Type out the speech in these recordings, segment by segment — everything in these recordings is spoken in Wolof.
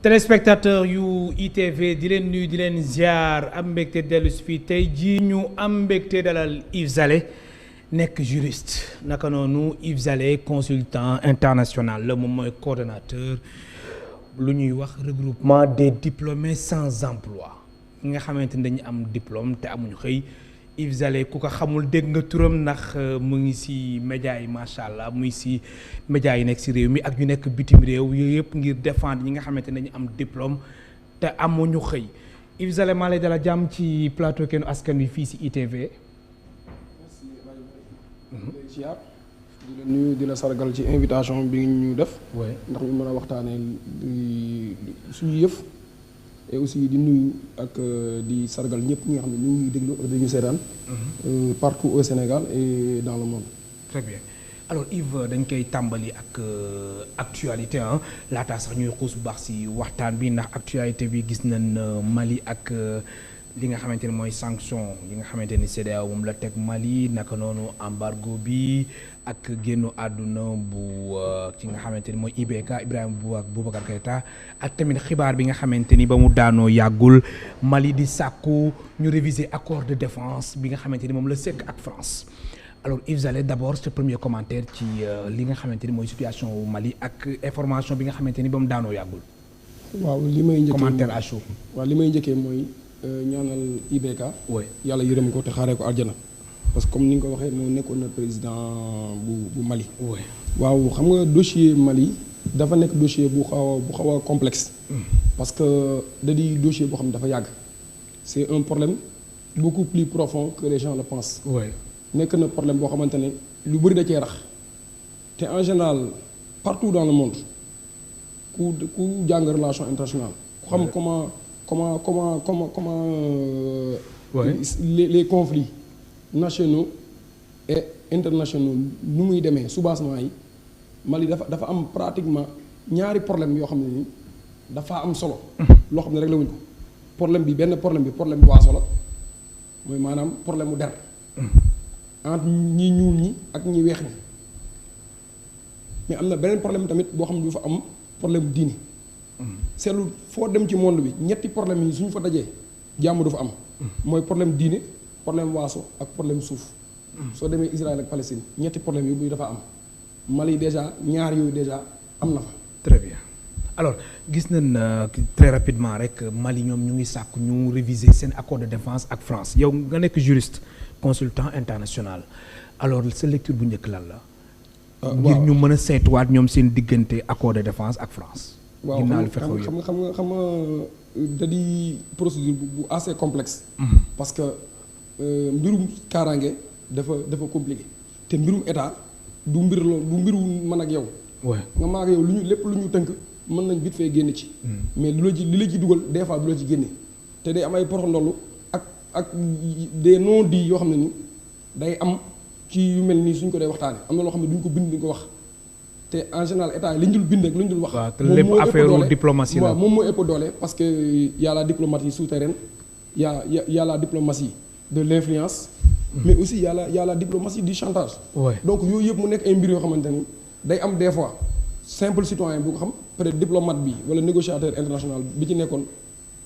téléspectateur yu ITV di leen nuyu di leen ziar am mbégte dellu si fii tey jii ñu am mbégte dalal Yves Zale nekk juriste naka noonu Yves Zale consultant international la moom mooy coordonnateur lu ñuy wax regroupement des diplômés sans emploi ñi nga xamante ni dañu am diplôme te amuñu xëy Yves Zale ku ko xamul dégg nga turam ndax mu ngi si média yi macha allah muy si média yi nekk si réew mi ak ñu nekk bitim réew yooyu yëpp ngir défendre ñi nga xamante ne dañu am diplôme te amuñu xëy Yves Zale maa lay dala jàmm ci plateau Kennu Askan Wi fii si ITV. di la nuyu di la sargal ci invitation bi ñu def. ndax ñu mën a waxtaanee suñu yëf. et aussi di nuyu ak di sargal ñëpp ñi nga xam ne ñu ngi déglu dañu seetaan. partout au Sénégal et dans le monde. très bien alors Yves dañ koy tàmbali ak actualité ah laataa sax ñuy xuus bu baax si waxtaan bi ndax actualité bi gis nañ Mali ak li nga xamante ni mooy sanction yi nga xamante ni CEDEAO moom la teg Mali naka noonu embargo bi ak génnu àdduna bu ki nga xamante ni mooy IBK Ibrahima Boubacar Keïta ak tamit xibaar bi nga xamante ni ba mu daanoo yàggul Mali di sàkku ñu réviser accord de défense bi nga xamante ni moom la sekk ak France alors Yves Zale d'abord ce premier commentaire ci li nga xamante ni mooy situation wu Mali ak information bi nga xamante ni ba mu daanoo yàggul. waaw li may njëkkee commentaire à chaud. waaw li may njëkkee mooy ñaanal IBK. oui yàlla yërëm ko te xaaree ko aljana. parce que comme ni nga ko waxee moo nekkoon na président bu Mali. oui waaw xam nga dossier Mali dafa nekk dossier bu xaw a complexe. parce que da di dossier boo xam ne dafa yàgg. c'est un problème beaucoup plus profond que les gens le pensent. oui nekk na problème boo xamante ne lu bëri da cee rax. te en général partout dans le monde ku jàng relation internationale. ku xam comment les conflits nationaux et internationaux nu muy demee soubassement yi Mali dafa am pratiquement ñaari problème yoo xam ne ni dafa am solo. loo xam ne réglé wuñ ko problème bi waaso la mooy maanaam problème mu der entre ñi ñuul ñi ak ñi weex ñi mais am na beneen problème tamit boo xam ne dafa am problème diine. seetlu foo dem ci monde bi ñetti problème yi suñu fa dajee jàmm du fa am. mooy problème diine problème waaso ak problème suuf. soo demee Israël ak Palestine ñetti problème yooyu dafa am Mali déjà ñaar yooyu déjà am na fa. très bien alors gis nañ très rapidement rek Mali ñoom ñu ngi sàkku ñu réviser seen accord de défense ak France yow nga nekk juriste consultant international alors sa lecture bu njëkk lan la. ngir ñu mën a saytuwaat ñoom seen diggante accord de défense ak France. waaw xam nga da di procédure bu assez complexe. parce que mbirum kaaraange dafa compliqué te mbirum état du mbiru man ak yow. nga maa ak yow lépp lu ñu tënk mën nañ vite fait génn ci. mais li la ci dugal des fois du la ci génne te day am ay porox ndollu ak des non-dits yoo xam ne ni day am ci yu mel nii suñ ko dee waxtaane am na loo xam ne duñ ko bind duñ ko wax. te en général état li ñu dul bind ak li ñu dul wax. waaw te lépp affaire diplomatie la waaw moom moo ëpp doole parce que y a la diplomatie souterraine y a la diplomatie de l'influence. mais aussi y a la diplomatie du chantage. donc yooyu yëpp mu nekk ay mbir yoo xamante ni day am des fois simple citoyen bu ko xam peut-être diplomate bi wala négociateur international bi ci nekkoon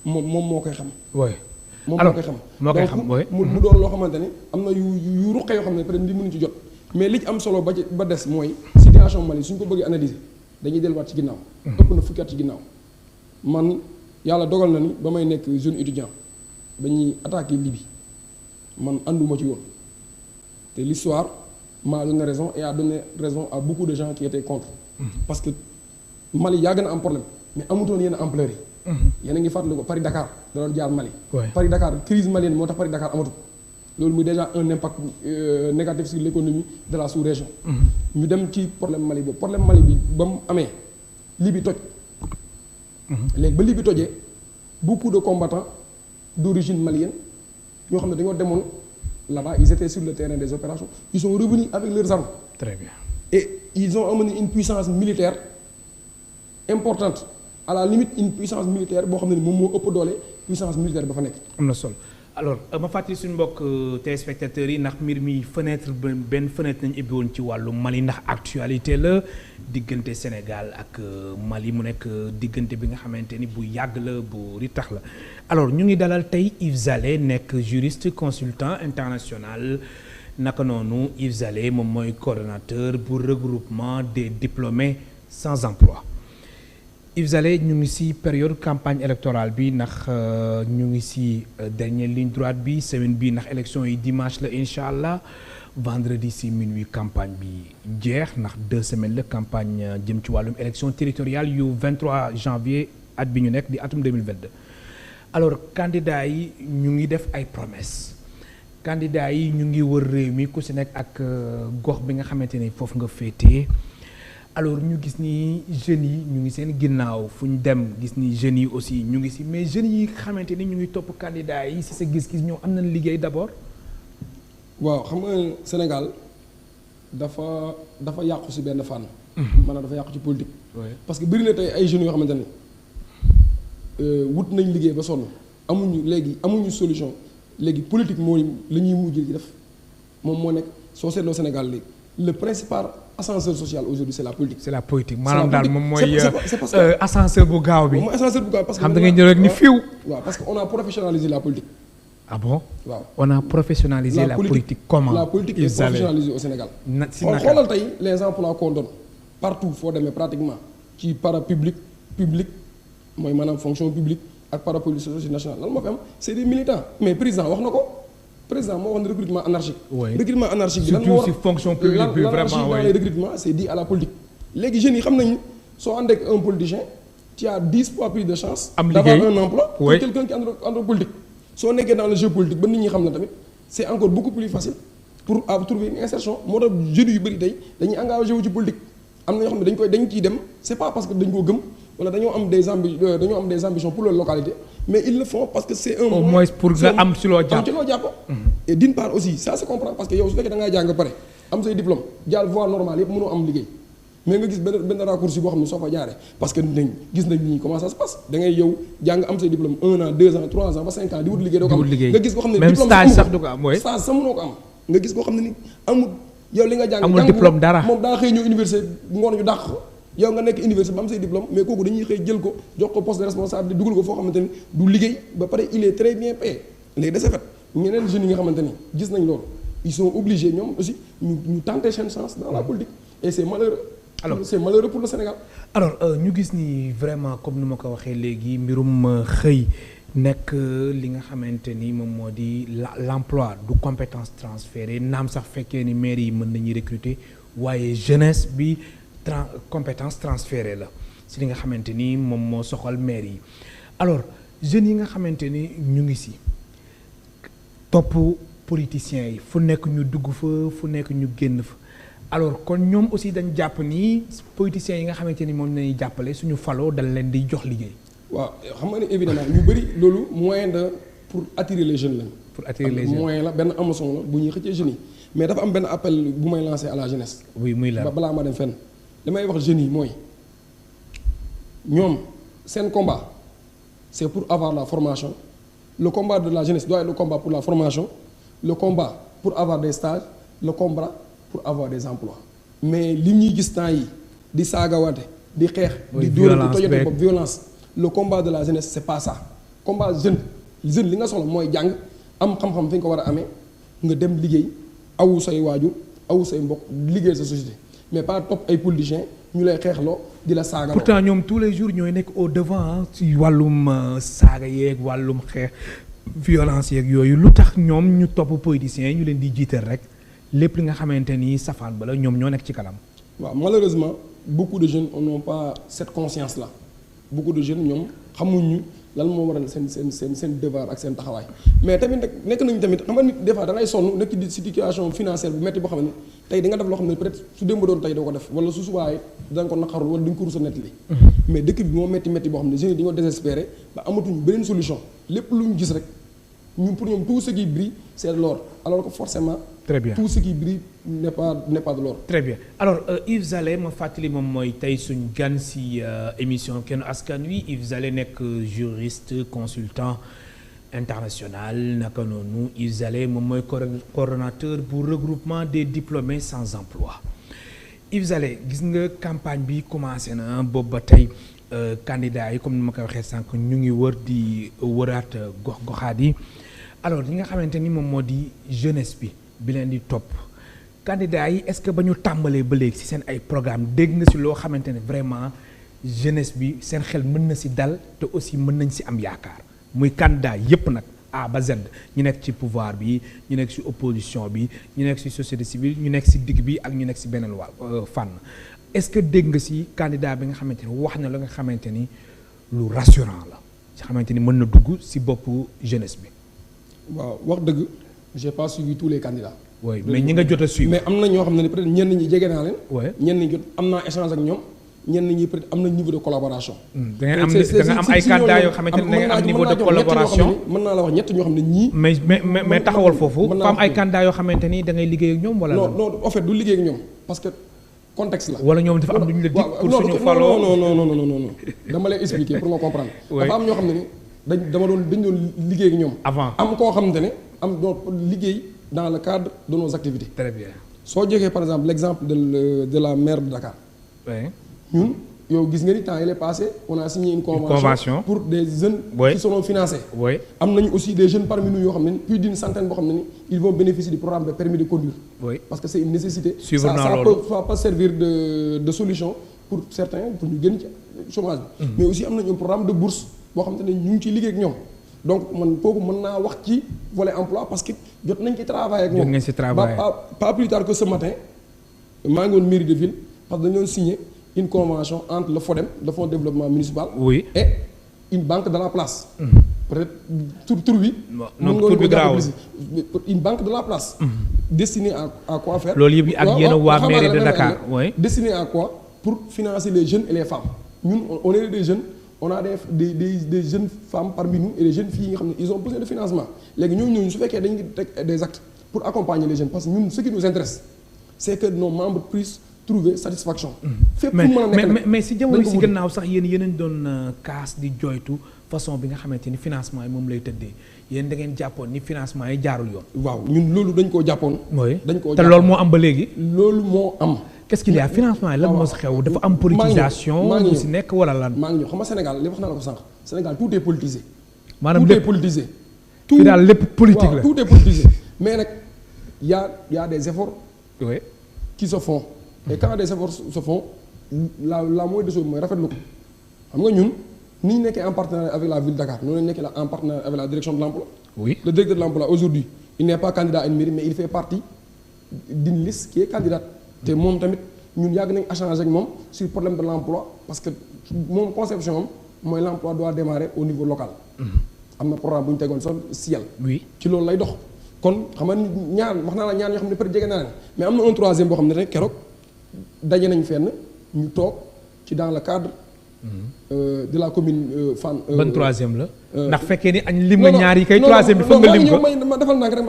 moom moo koy xam. moom moo koy xam. donc mu doon loo xamante ni am na yu ruqe yoo xam ne peut-être ndi mënuñ ci jot. mais li ci am solo ba des mooy situation Mali suñ ko bëggee analyser dañuy delluwaat ci ginnaaw. ëpp na fukki at ci ginnaaw. man yàlla dogal na ni ba may nekk jeune étudiant ba ñuy attaqué Libye man ànduma ci woon te l'histoire m'a donné raison et a donné raison à beaucoup de gens qui étaient contre. parce que Mali yàgg na am problème mais amutoon yenn ampleur yi. yéen a ngi fàttali ko Paris Dakar da doon jaar Mali. Paris Dakar crise malienne moo tax Paris Dakar amatul. loolu muy déjà un impact négatif sur l'économie de la sous-région. ñu dem ci problème Mali boobu problème Mali bi ba mu amee Libye toj. léegi ba Libye tojee beaucoup de combattants d'origine malienne ñoo xam ne dañoo demoon là-bas ils étaient sur le terrain des opérations ils sont revenus avec leurs armes. très bien et ils ont amené une puissance militaire importante à la limite une puissance militaire boo xam ne ni moom moo ëpp doole puissance militaire ba fa nekk. am na solo. alors ma fàttali suñu mbokk téléspectateurs yi ndax mbir mi fenêtre benn fenêtre nañu ubbi woon ci wàllu Mali ndax actualité la diggante Sénégal ak Mali mu nekk diggante bi nga xamante ni bu yàgg la bu ritax la alors ñu ngi dalal tey Yves Zalé nekk juriste consultant international naka noonu Yves Zalé moom mooy coordonnateur bu regroupement des diplômés sans emploi Yves Zalé ñu ngi ci période campagne électorale bi ndax ñu ngi ci dernière ligne droite bi semaine bi ndax élection yi dimanche la incha allah vendredi ci minuit campagne bi jeex ndax 2 semaines la campagne jëm ci wàllum élection territoriale yu 23 janvier at bi ñu nekk di atum 2022 alors candidats yi ñu ngi def ay promesses candidats yi ñu ngi wër réew mi ku ci nekk ak gox bi nga xamante ni foofu nga féetee alors ñu gis ni jeunes yi ñu ngi seen ginnaaw fu ñu dem gis ni jeunes yi aussi ñu ngi ci mais jeunes yi xamante ni ñu ngi topp candidats yi ci sa gis-gis ñoom am nañ liggéey d'abord. waaw xam nga Sénégal dafa yàqu ci benn fànn. maanaam dafa yàqu ci politique. parce que bëri na tey ay jeunes yoo xamante ne wut nañ liggéey ba sonn amuñu solution léegi politique moo la ñuy mujj di def moom moo nekk soo seetloo Sénégal léegi le principal ascenseur social aujourd'hui c'est la politique. c'est la politique maanaam daal moom mooy ascenseur bu gaaw bi. mooy ascenseur bu gaaw parce que xam da ngay ñëw rek ni fiw. waaw parce que on a professionnalisé la politique. ah bon. waaw on a professionnalisé la politique comment. la politique est professionnalisée au Sénégal. xoolal tey les emplois qu'on donne partout foo demee pratiquement ci parapublic public mooy maanaam fonction publique ak parapolice société nationale lan moo fi am c'est des militants mais président wax na ko. président moo wax ne recrutement anarchique. oui recrutement anarchique bi lan moo surtout si fonction publique bi vraiment dans les recrutements c'est dit à la politique. léegi jeunes yi xam nañu soo ànd ak un politicien tu as 10 fois plus de chance. am liggéey d'avoir un emploi. que quelqu'un qui ànd politique. soo nekkee dans le jeu politique ba nit ñi xam na tamit c'est encore beaucoup plus facile pour trouver une insertion moo tax jeunes yu bëri tey dañuy engagé wu ci politique. am na ñoo xam ne dañ ciy dem c'est pas parce que dañ koo gëm wala dañoo am des ambitions pour leur localité. mais ils le font parce que c'est un au moins pour nga am ci loo jàpp et d'une part aussi ça se comprend parce que yow su fekkee da ngaa jàng pare am say diplôme jàll voie normale yëpp mënoo am liggéey mais nga gis benn raccourci boo xam ne soo fa jaaree parce que gis nañ ni comment ça se passe da ngay yow jàng am say diplôme 1 an 2 ans 3 ans ba 5 ans di wut liggéey doo ko am nga gis koo xam ne même stage sax du ko am stage sax mënoo ko am nga gis koo xam ne ni amul yow li nga jàng amul diplôme dara moom daa xëy ñëw université ngoon ñu dàq yow nga nekk université ba am say diplôme mais kooku dañuy xëy jël ko jox ko poste de responsabilité dugal ko foo xamante ni du liggéey ba pare il est très bien payé léegi de ce fait ñeneen jeunes yi nga xamante ni gis nañ loolu ils sont obligés ñoom aussi ñu tenter seen chance dans la politique et c'est malheureux. alors c'est malheureux pour le Sénégal. alors ñu gis ni vraiment comme ni ma ko waxee léegi mbirum xëy nekk li nga xamante ni moom moo di l'emploi du compétence transférée naam sax fekkee ni maire yi mën nañuy recruter waaye jeunesse bi. compétence transférée la si li nga xamante ni moom moo soxal maire yi alors jeunes yi nga xamante ni ñu ngi si topp politiciens yi fu nekk ñu dugg fa fu nekk ñu génn fa alors kon ñoom aussi dañ jàpp ni politiciens yi nga xamante ni moom lañuy jàppale suñu faloo dal leen di jox liggéey. waaw xam nga ne évidemment ñu bëri loolu moyen de pour attirer les jeunes lañ. pour attirer les jeunes moyen la benn amason la bu ñuy xëccee jeunes yi mais dafa am benn appel bu may lancer à la jeunesse. oui muy la balaa ma dem fenn. damay wax jeunes yi mooy ñoom seen combat c'est pour avoir la formation le combat de la jeunesse doit être le combat pour la formation le combat pour avoir des stages le combat pour avoir des emplois mais li ñuy gis temps yi di saagawante di xeex di dóorante tojote bopp violence le combat de la jeunesse c'est pas ça combat jeune li nga soxla mooy jàng am xam-xam fi nga ko war a amee nga dem liggéey awu say waajur awu say mbokk liggéey sa société mais pas topp ay politiciens ñu lay xeexloo di la saaga. pourtant ñoom tous les jours ñooy nekk au devant ci wàllum saaga yeeg wàllum xeex violence yeeg yooyu lu tax ñoom ñu topp politiciens yi ñu leen di jiital rek lépp li nga xamante ni safaan ba la ñoom ñoo nekk ci kanam. waaw malheureusement beaucoup de jeunes n'ont pas cette conscience là beaucoup de jeunes ñoom xamuñu lan moo waral seen devoir ak seen taxawaay mais tamit nag nekk nañu tamit xam nga nit des fois da ngay sonn nekk di situation financière bu metti boo xam ne tey di nga def loo xam ne peut-être su démb doon tey doo ko def wala su subaay da nga ko naqarul wala di nga ko rus a nettali mais dëkk bi moo metti boo xam ne jeunes yi dañoo désespéré ba amatuñu beneen solution lépp lu ñu gis rek ñun pour ñoom tout ce qui brille c'est de l'or alors que forcément très bien tout ce qui brille n'est pas de l'or. très bien alors Yves Zalé ma fàttali moom mooy tey suñ gan si émission Kennu Askan Wi Yves Zalé nekk juriste consultant international naka noonu Yves Zale moom mooy coordonnateur pour regroupement des diplômés sans emploi Yves Zale gis nga campagne bi commencé na boobu ba tey candidats yi comme ni ma ko waxee sànq ñu ngi wër di wëraat gox-goxaat yi alors li nga xamante ni moom moo di jeunesse bi leen di topp candidats yi est-ce que ba ñu tàmbalee ba léegi ci seen ay programme dégg nga ci loo xamante ne vraiment jeunesse bi seen xel mën na ci dal te aussi mën nañ ci am yaakaar muy candidat yépp nag A ba Z ñu nekk ci pouvoir bi ñu nekk ci opposition bi ñu nekk ci société civile ñu nekk ci digg bi ak ñu nekk ci beneen fànn est-ce que dégg nga ci candidat bi nga xamante ni wax na la nga xamante ni lu rassurant la ci xamante ni mën na dugg ci boppu jeunesse bi. waaw wax dëgg j'ai pas suivi tous les candidats. oui mais ñi nga jot a suivre. mais am na ñoo xam ne peut-être ñenn ñi jege naa leen. oui ñenn ñi jot am naa échange ak ñoom. ñenn ñi peut-être am na niveau de collaboration. da nga am ay candidats yoo xamante ne da nga am niveau de collaboration. mën naa la wax ñett ñoo xam ne ñii. mais taxawal foofu. fa am ay candidats yoo xamante ni da ngay liggéey ak ñoom wala. non en fait du liggéey ak ñoom parce que contexte la. wala ñoom dafa am lu ñu la dig pour suñu faloo. non dama lay expliquer pour nga comprendre. dafa am ñoo xam ne ni dañ doon liggéey ak ñoom. avant am koo xamante ne am doon liggéey dans le cadre de nos activités. très bien. soo joxee par exemple l'exemple de la maire de Dakar. oui. ñun yow gis nga ni temps il est passé on a signé une convention pour des jeunes qui seront financés. oui am nañu aussi des jeunes parmi nous yoo xam ne ni plus d'une centaine boo xam ne ni ils vont bénéficier du programme de permis de conduire. oui parce que c'est une nécessité. suivre naa ça loolu peut servir de solution pour certains pour ñu génn ci chômage bi. mais aussi am nañu un programme de bourse boo xam ne ñu ngi ciy liggéey ak ñoom. donc man kooku mën naa wax ci volet emploi parce que jot nañ ci travailler ak ñoom. jot ngeen ci travailler pas plus tard que ce matin maa ngi woon mairie de ville parce que dañu doon signer une convention entre le FODEM, le Fonds de développement municipal, oui. et une banque de la place. Peut-être tout oui. Une banque de la place. Destinée à quoi faire? Mairie de Dakar. Oui. Destinée à quoi? Pour financer les jeunes et les femmes. Nous, on est des jeunes, on a des jeunes femmes parmi nous et des jeunes filles, ils ont besoin de financement. Les nous fait qu'il y a des actes pour accompagner les jeunes. Parce que nous, ce qui nous intéresse, c'est que nos membres puissent trouver satisfaction. mais si jamono si gannaaw sax yéen doon kaas di joytu façon bi nga xamante ni financement yi moom lay tëddee yéen da ngeen jàppoon ni financement yi jaarul yoon. waaw ñun loolu dañ koo jàppoon. dañ koo jàppoon te loolu moo am ba léegi. loolu moo am. qu'est-ce qu'il y a financement yi lan moo si xew dafa am politisation. maa ngi mu si nekk wala lan. maa ngi ñëw xam nga Sénégal li wax naa la ko sànq Sénégal tout est politisé. maanaam tout est politisé. tout daal lépp politique la tout est politisé mais nag y a des efforts. oui qui se font. Et quand des efforts se font, la moindre des choses mooy rafetlu ko xam nga ñun ni ñu nekkee en partenariat avec la ville de Dakar noonu la nekkee en partenariat avec la direction de l'emploi. Oui. Le directeur de l'emploi aujourd'hui il n'est pas candidat à une mairie mais il fait partie d'une liste qui est candidate. te moom tamit ñun yàgg nañ échanger ak moom sur le problème de l'emploi parce que moom conception am mooy l'emploi doit démarrer au niveau local. am na programme bu ñu tegoon sax Ciel. oui ci loolu lay dox. kon xam nga ñaar wax naa la ñaar ñoo xam ne peut-être jege naa leen mais am na un troisième boo xam ne rek keroog. daje nañ fenn ñu toog ci dans le cadre de la commune Fann. ban troisième la. ndax fekkee ni añ lim nga ñaar yi kay troisième bi foog nga lim ko ma defal naa rek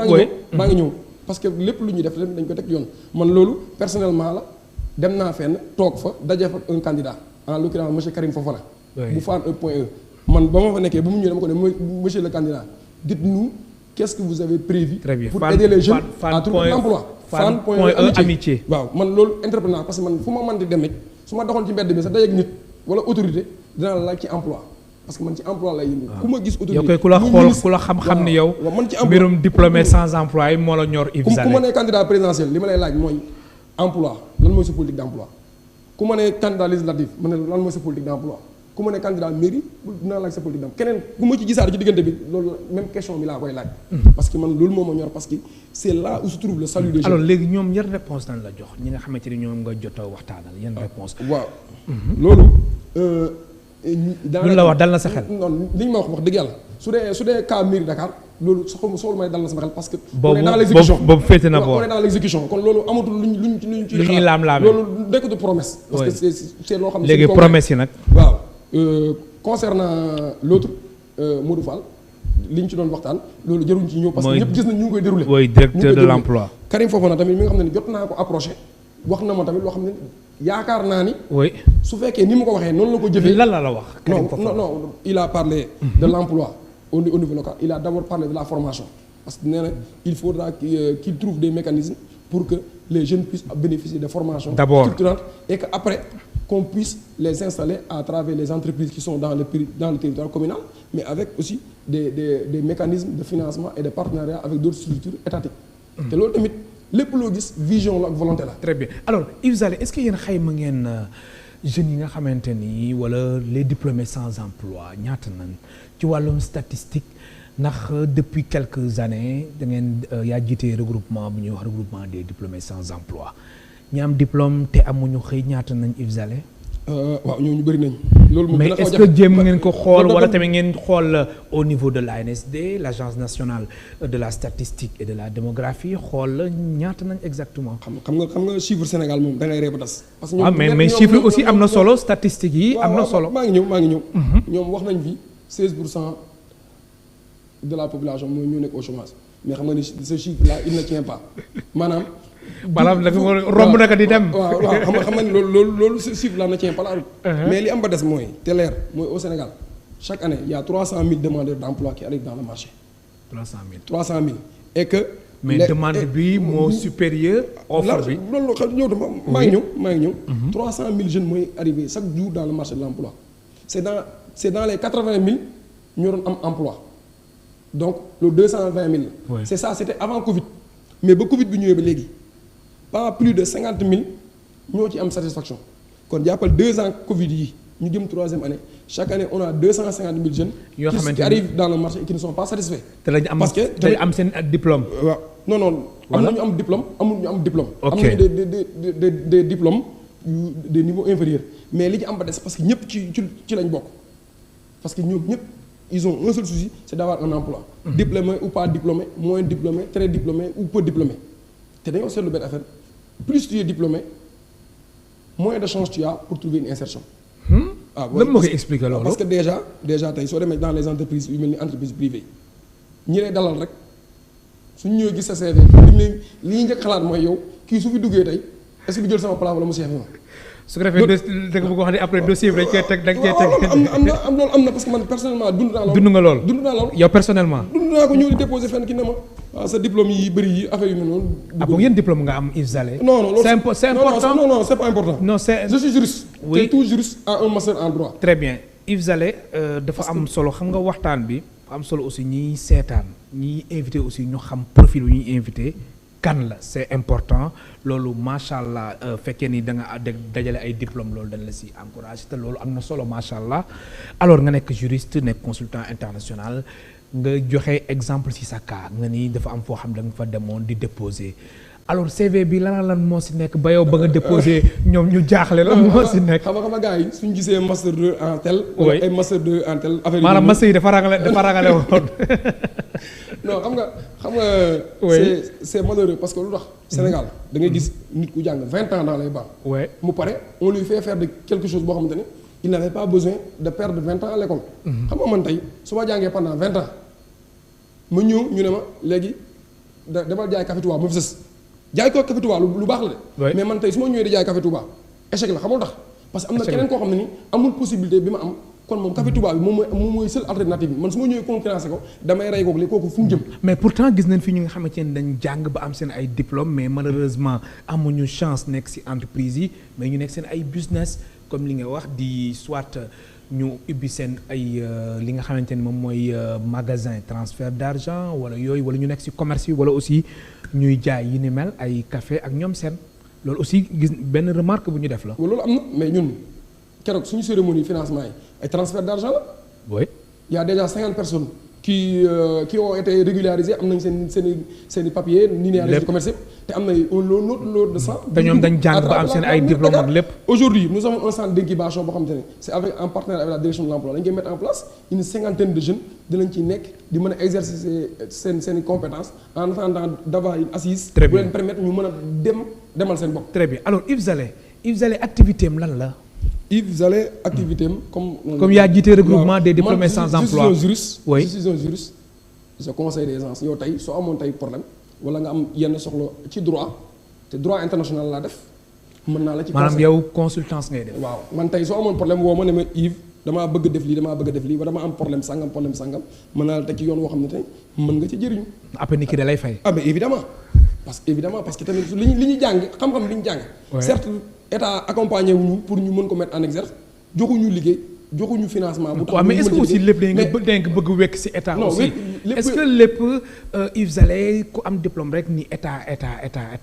maa ngi ñëw parce que lépp lu ñuy def dañ ko teg yoon man loolu personnellement la dem naa fenn toog fa daje fa un candidat en l'occurrence monsieur Karim Fofana. bu Fann point E. man ba ma fa nekkee ba mu ñëwee dama ko ne monsieur le candidat dites-nous qu'est-ce que vous avez prévu pour aider les jeunes à trouver l'emploi. Fann point amitié waaw man loolu entrepreneur parce que man fu ma mën di demee su ma doxoon ci mbedd mi sax dajeeg nit wala autorité dina la laaj ci emploi parce que man ci emploi lay yëngu. ku ma gis autorité yow kay ku la xool ku la xam-xam ni yow. man ci emploi mbirum diplômé sans emploi yi moo la ñor. Yves Zale ku ma nee candidat présidentiel li ma lay laaj mooy emploi lan mooy sa politique d'emploi ku ma nee candidat législatif ma ne lan mooy sa politique d'emploi ku ma ne candidat mairie dinaa laaj sa politique d'emploi keneen ku ma ci gisaat ci diggante bi loolu même question bi laa koy laaj. parce que man loolu moo ma ñor parce que c'est là où se trouve le salut des jeunes. alors léegi ñoom yan réponse dañ la jox ñi nga xamante ni ñoom nga jot a waxtaanal yan réponse waaw loolu. lu la wax dal na sa xel. non li ñu ma wax dëgg yàlla su dee cas mairie Dakar loolu soxla may dal na sama xel parce que. boobu on est dans l'exécution boobu féete na boor on est dans l'exécution kon loolu amatul luñ ci lu ñuy laam-laamee loolu nekkatu promesse. parce que c'est loo xam ne léegi promesse yi nag. waaw concernant l'autre Modou Fall li ñu ci doon waxtaan loolu jëruñ ci ñëw parce que ñëpp gis nañ ñu ngi koy déroulé. mooy directeur de l'emploi. Karim Fofana tamit mi nga xam ne jot naa ko approché wax na ma tamit loo xam ne yaakaar naa ni. oui su fekkee ni mu ko waxee noonu la ko jëfee. lan la wax. non il a parlé de l'emploi au niveau local il a d'abord parlé de la formation parce que nee na il faudra qu'il trouve des mécanismes pour que les jeunes puissent bénéficier de formations structurantes et que après qu'on puisse les installer à travers les entreprises qui sont dans le territoire communal mais avec aussi des mécanismes de financement et de partenariat avec d'autres structures étatiques te loolu tamit lépp loo gis vision la ak volonté la. très bien alors Yves Zale est-ce que yéen xayma ngeen jeunes yi nga xamante ni wala les diplômés sans emploi ñaata nañ ci wàllum statistique ndax depuis quelques années da ngeen yaa jiite regroupement bu ñuy wax regroupement des diplômés sans emploi ñi am diplôme te amuñu xëy ñaata nañ Yves Zale. waaw ñooñu bëri nañ. loolu mais est-ce que jéem ngeen ko xool wala tamit ngeen xool au niveau de l'ANSD l'agence nationale de la statistique et de la démographie xool ñaata nañ exactement. xam nga chiffre Sénégal moom da ngay ree ba tas. parce que ñoom mais chiffre aussi am na solo statistiques yi am na solo. maa ngi ñëw. ñoom wax nañ fi 16% de la population mooy ñoo nekk au chômage mais xam nga ni ce chiffre là il ne tient pas maanaam. maanaam dafa romb naka di dem. waaw xam nga ni loolu ce chiffre là ne tient pas la route. mais li am ba des mooy te leer mooy au Sénégal chaque année il y a 300 000 demandeurs d'emploi qui arrivent dans le marché. 300 000 et que. mais demande bi moo supérieur offre bi. loolu xam ñëw dama maa ngi ñëw. 300 000 jeunes mooy arrivé chaque jour dans le marché de l'emploi c'est dans les 80 000 ñoo doon am emploi donc le 220 000. oui c'est ça c'était avant Covid mais ba Covid bi ñëwee ba léegi. pas plus de 50 000 ñoo ci am satisfaction kon jàppal 2 ans Covid yi ñu jëm 3e année chaque année on a 250 000 jeunes. yoo xamante qui arrivent dans le marché et qui ne sont pas satisfaits. te lañu am parce que te am seen diplôme. waaw non. am na ñu am diplôme amul ñu am diplôme. ok am nañu des diplômes des niveaux inférieurs mais li ci am ba des parce que ñëpp ci lañ bokk parce que ñoom ñëpp ils ont un seul souci c'est d'avoir un emploi. diplômé ou pas diplômé moins diplômé très diplômé ou peu diplômé te dañoo seetlu benn affaire. plus tu es diplômé moins de chance tu as pour trouver une insertion. lan moo koy expliquer loolu. parce que déjà tey soo demee dans les entreprises yu mel ni entreprise privée ñi lay dalal rek suñu ñëwee gis sa CV li ñuy njëkk xalaat mooy yow kii su fi duggee tey est-ce que du jël sama place wala mu seex ma. su ko defee da nga bëgg wax ne après dossier bi dañ koy teg am na parce que man personnellement dund naa loolu. dund naa loolu yow personnellement. dund naa ko ñëw di déposer fenn ki ne ma. waaw sa diplôme yi bëri yi affaire yu mel noonu. boog yéen diplôme nga am Yves Zale. non loolu c'est important non c'est pas important. non c'est je suis juriste. oui te tout juriste a un master en droit. très bien Yves Zale dafa am solo xam nga waxtaan bi am solo aussi ñiy seetaan ñiy invité aussi ñu xam profil bi ñuy invité kan la c'est important loolu macha allah fekkee ni da nga dajale ay diplôme loolu dañ la si encouragé te loolu am na solo macha allah alors nga nekk juriste nekk consultant international. nga joxe exemple ci sa cas nga ni dafa am foo xam da nga fa demoon di déposer alors CV bi lan moo ci nekk ba yow ba nga déposer ñoom ñu jaaxle lan moo ci nekk. xam nga gars yi suñu gisee master 2 en tel. wala ay master 2 en tel. affaire yi maanaam master yi dafa ragale woon. non xam nga. c'est malheureux parce que lu tax. Sénégal da ngay gis nit ku jàng 20 ans dans les bancs. mu pare on lui fait faire de quelque chose boo xamante ne. il n'avait pas besoin de perdre 20 ans à l'école. xam nga man tey su ma jàngee pendant 20 ans ma ñëw ñu ne ma léegi demal jaay café Touba ma fi sës jaay ko café Touba lu baax la de. mais man tey su ma ñëwee di jaay café Touba échec la xamul tax. parce que am na keneen koo xam ne ni amul possibilité bi ma am kon moom café Touba bi moom mooy seule alternative bi man su ma ñëwee concurrencé ko damay rey kooku fu mu jëm. mais pourtant gis nañ fi ñu nga xamante ne dañ jàng ba am seen ay diplôme mais malheureusement amuñu chance nekk ci entreprise yi mais ñu nekk seen ay business. comme li nga wax di soit ñu ubbi seen ay li nga xamante ni moom mooy magasin transfert d'argent wala yooyu wala ñu nekk ci commerce yi wala aussi ñuy jaay yi ni mel ay café ak ñoom seen loolu aussi gis benn remarque bu ñu def la. loolu am na mais ñun keroog suñu cérémonie financement yi ay transfert d'argent la. oui. il y a déjà 50 personnes qui ont été régularisées am nañ seen i papiers. linéarisés commerce te am na un autre lot de sang. te ñoom dañ jàng ba am seen ay diplômes ak lépp. aujourd'hui nous avons un centre d'incubation boo xamante ne c'est en partenariat avec la direction de l'emploi dañ koy mettre en place une 50aine de jeunes dinañ ci nekk di mën a exercer seen i compétences en attendant d'avoir une assise. très bien bu leen permettre ñu mën a demal seen bopp. très bien alors Yves Zale activité am lan la. Yves Zale activité am comme yaa jiite regroupement des diplômés sans emploi. je suis un juriste. oui je suis un juriste. je conseille des gens yow tey soo amoon tey problème wala nga am yenn soxla ci droit te droit international laa def mën naa la ci. maanaam yow consultance ngay def. waaw man tey soo amoon problème woo ma ne ma Yves damaa bëgg def lii damaa bëgg def lii ba dama am problème sangam mën naa la teg ci yoon woo xam ne tey mën nga ci jëriñu. après nit ki da lay fay. ah mais évidemment parce que tamit li ñu jàng xam-xam li ñu jàng. certes état accompagné wuñu pour ñu mën ko mettre en exergue joxuñu liggéey. joxuñu financement bu tax waaw mais est-ce que aussi lépp dañ nga bëgg wekk ci état aussi est-ce que lépp Yves Zale ku am diplôme rek ni état.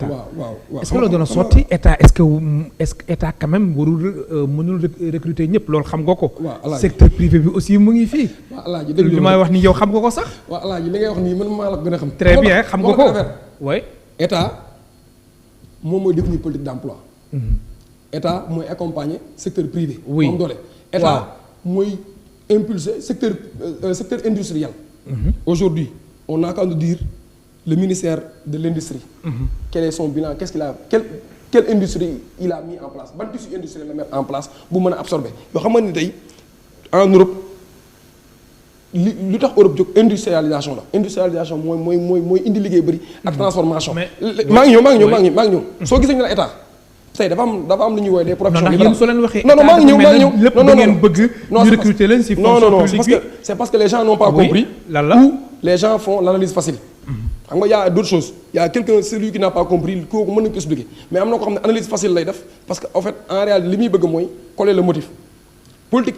waaw est-ce que loolu doon sotti état est-ce que état quand même warul mënul recruter ñëpp loolu xam nga ko. secteur privé bi aussi mu ngi fii. waaw alaaji dëgg li may wax ni yow xam nga ko sax. waaw alaaji li ngay wax nii man maa la ko gën a xam. très bien xam nga ko oui. état moom mooy définir politique d'emploi. état mooy accompagner secteur privé. oui moom doole. état mooy impulser secteur industriel. Aujourd'hui on n'a qu'à nous dire le ministère de l'industrie. Quel est son bilan, qu'est-ce qu'il a quelle industrie il a mis en place ban tissu industriel la mettre en place bu mën a absorber yoo xam ne tey en Europe li tax Europe jóg industrialisation mooy indi liggéey bëri ak transformation. maa ngi ñëw soo gisee ñu la état. tey dafa am lu ñuy woowee des professions libérales. soo leen waxee non maa ngi ñëw lépp da ngeen bëgg ñu recruter leen ci fonction publique bi c'est parce que les gens n'ont pas compris ou les gens font l'analyse facile. xam nga y a d'autres choses y a quelqu'un celui qui n'a pas compris kooku mën nañu ko expliquer mais am na ko xam ne analyse facile lay def parce que en fait en réalité li muy bëgg mooy coller le motif politique